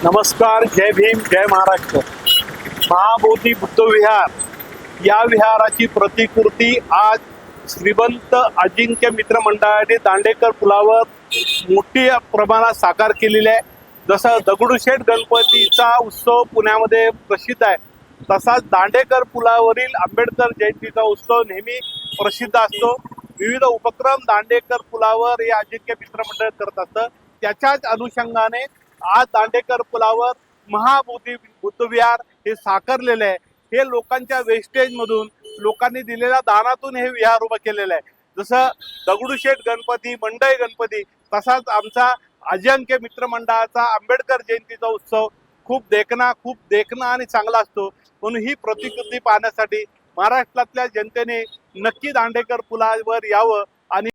नमस्कार, जय भीम, जय महाराष्ट्र। महाबोधी बुद्ध विहार या विहाराची प्रतिकृती आज श्रीमंत अजिंक्य मित्र मंडळाने दांडेकर पुलावर मोठ्या प्रमाणात साकार केलेली आहे। जसं दगडूशेठ गणपतीचा उत्सव पुण्यामध्ये प्रसिद्ध आहे, तसाच दांडेकर पुलावरील आंबेडकर जयंतीचा उत्सव नेहमी प्रसिद्ध असतो। विविध उपक्रम दांडेकर पुलावर हे अजिंक्य मित्र मंडळ करत असतं। त्याच्याच अनुषंगाने आज दांडेकर पुलावर महाबोधी बुद्ध विहार हे साकारलेले आहे। हे लोकांच्या वेस्टेज मधून, लोकांनी दिलेल्या दानातून हे विहार उभं केलेलं आहे। जसं दगडूशेठ गणपती, मंडई गणपती, तसाच आमचा अजिंक्य मित्र मंडळाचा आंबेडकर जयंतीचा उत्सव खूप देखणा आणि चांगला असतो। म्हणून ही प्रतिकृती पाहण्यासाठी महाराष्ट्रातल्या जनतेने नक्की दांडेकर पुलावर यावं आणि